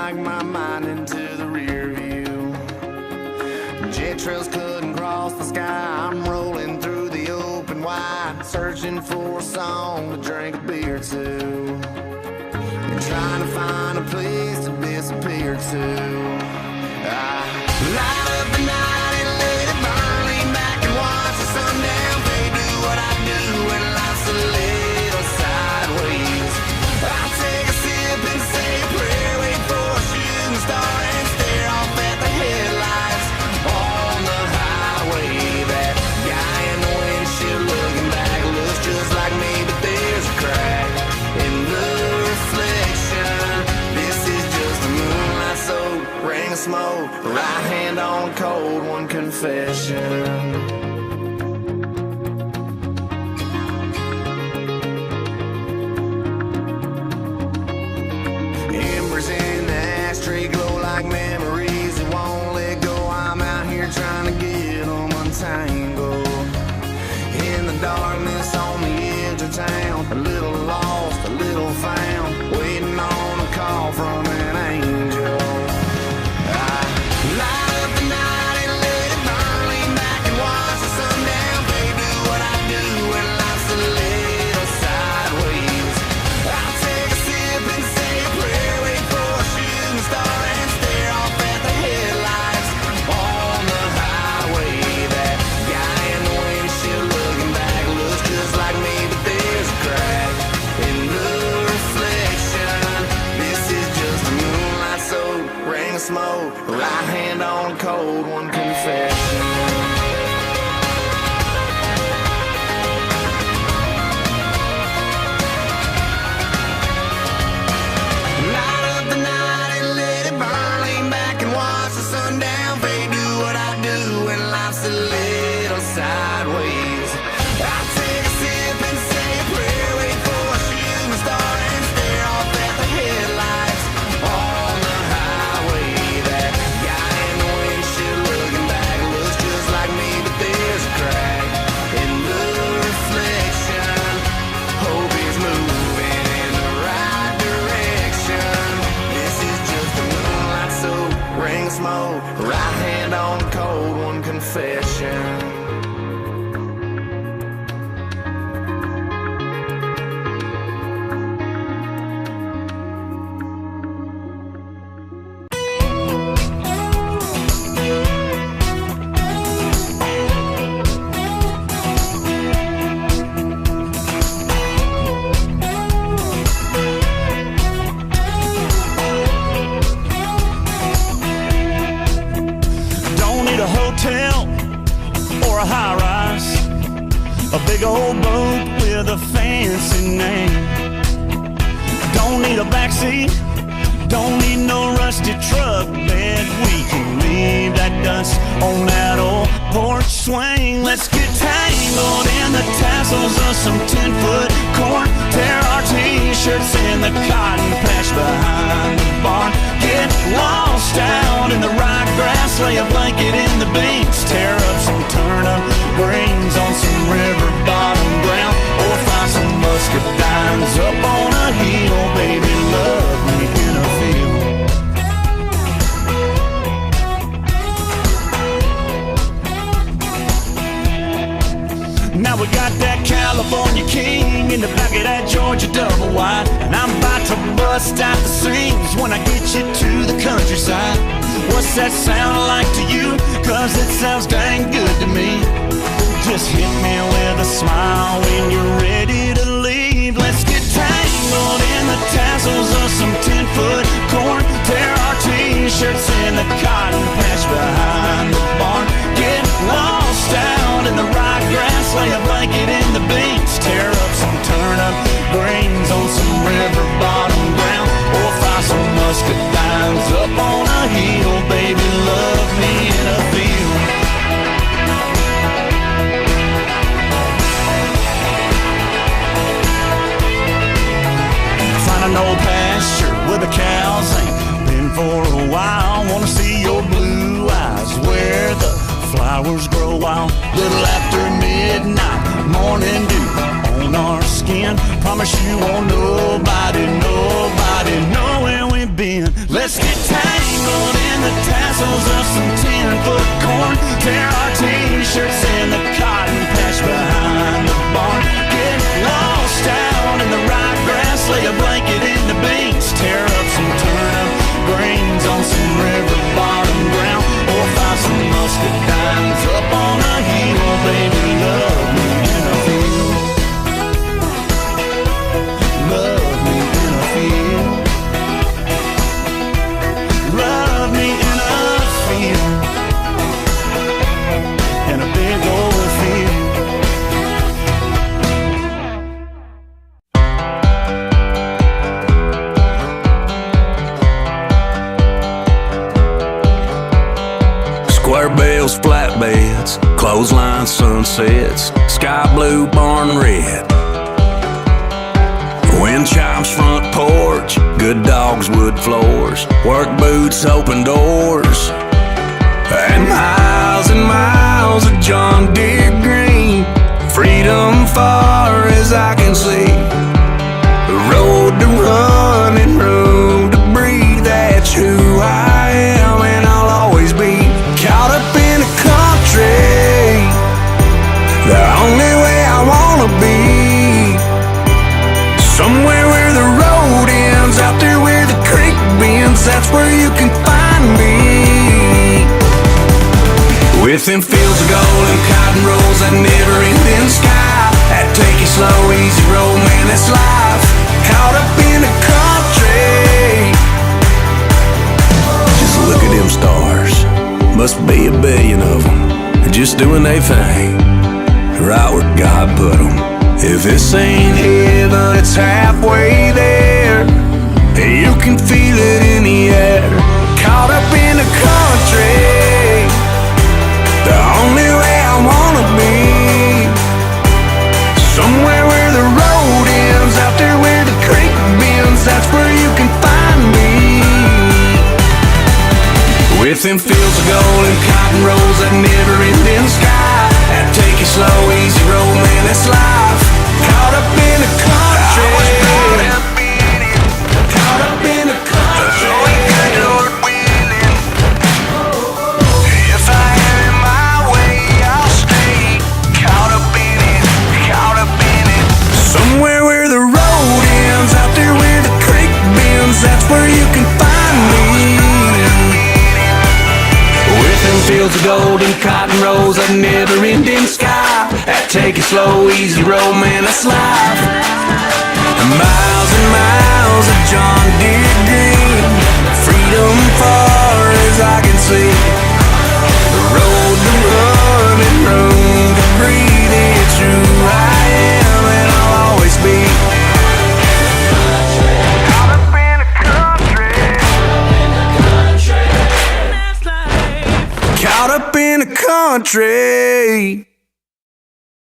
like my mind into the rear view. Jet trails couldn't cross the sky. I'm rolling through the open wide, searching for a song to drink a beer to, and trying to find a place to disappear to. I light up the night and let it burn, lean back and watch the sundown fade. Do what I do when life's a little sideways. I take a sip and say a prayer, wait for a shooting star and stare off at the headlights on the highway. That guy in the windshield looking back looks just like me, but there's a crack in the reflection. This is just a moonlight soaked ring of smoke, right hand on cold one confession. Embers in the ashtray glow like memories that won't let go. I'm out here trying to get them untangled. In the darkness on the edge of town, a little lost, a little found, waiting on a call from an angel. I light up the night and let it burn, lean back and watch the sundown fade. Do what I do when life's a little sideways. I take a sip and say a prayer, wait for a shooting star and stare off at the headlights on the highway. That guy in the windshield looking back looks just like me, but there's a crack in the reflection. This is just a moonlight soaked ring of smoke, right hand on a cold one confession. Light up the night and let it burn, lean back and watch the sundown fade. Do what I do when life's a little sideways. I take a sip and say a prayer, wait for a shooting star and stare off at the headlights on the highway. That guy in the windshield looking back looks just like me, but there's a crack in the reflection. Hope he's moving in the right direction. This is just a moonlight soaked ring of smoke, right hand on a cold one confession. Don't need a hotel or a high rise, a big old boat with a fancy name. Don't need a backseat, don't need no rusty truck bed. We can leave that dust on that old porch swing. Let's get tangled in the tassels of some 10-foot corn. Tear our t-shirts in the cotton patch behind the barn. Get lost out in the ryegrass, lay a blanket in the beans. Tear up some turnip greens on some river bottom ground, or find some muscadines up on a hill. Baby, love me in a field. Now we got that California King in the back of that Georgia double wide, and I'm about to bust out the seams when I get you to the countryside. What's that sound like to you? 'Cause it sounds dang good to me. Just hit me with a smile when you're ready to leave. Let's get tangled in the tassels of some 10-foot corn. Tear our t-shirts in the cotton patch behind the barn. Get lost out in the ryegrass, lay a blanket in the beans. Tear up some turnip greens on some river bottom ground, or find some muscadines up on a hill. Baby, love me in a field. Find an old pasture where the cows ain't been for a while. Wanna see your blue eyes where the flowers grow wild. Little after midnight, morning dew on our skin. Promise you won't nobody know when we been. Let's get tangled in the tassels of some 10-foot corn. Tear our t-shirts in the cotton patch behind the barn. Get lost out in the rye grass, lay a blanket in the beans. Tear up some turnip greens on some river bottom ground, or find some muscadines up on a hill. Baby, love me in a field. Love me in a field. Love me in a field. In a big old field. Square bales, flatbeds, clothesline sunsets, sky blue, barn red. Wind chimes, front porch, good dogs, wood floors, work boots, open doors, and miles of John Deere green. Freedom far as I can see. The road to run and room to breathe. That's who I am and I'll always be. Caught up in a country, the only way I wanna be. Somewhere where the road ends, out there where the creek bends, that's where you can find me. Within fields of gold and cotton rolls, that never-ending sky. That take it slow, easy road, man, that's life. Caught up in the country. Just look at them stars. Must be a billion of them, just doing their thing, right where God put them. If this ain't heaven, it's halfway there. You can feel it in the air. Caught up in the country, the only way I wanna be. Somewhere where the road ends, out there where the creek bends, that's where you can find me. Within fields of gold and cotton rolls, that never-ending sky. That take it slow, easy road, man, that's life. Caught up in the country. Caught up in the country. Lord willing, if I have it my way, I'll stay. Caught up in it, caught up in it. Somewhere where the road ends, out there where the creek bends, that's where you can find me. Within fields of gold and cotton rolls, a never-ending sky. That take it slow, easy road, man, that's life. And miles of John Deere green. Freedom far as I can see. The road to run and room to breathe. It's who I am and I'll always be. Caught up in a country. Caught up in a country.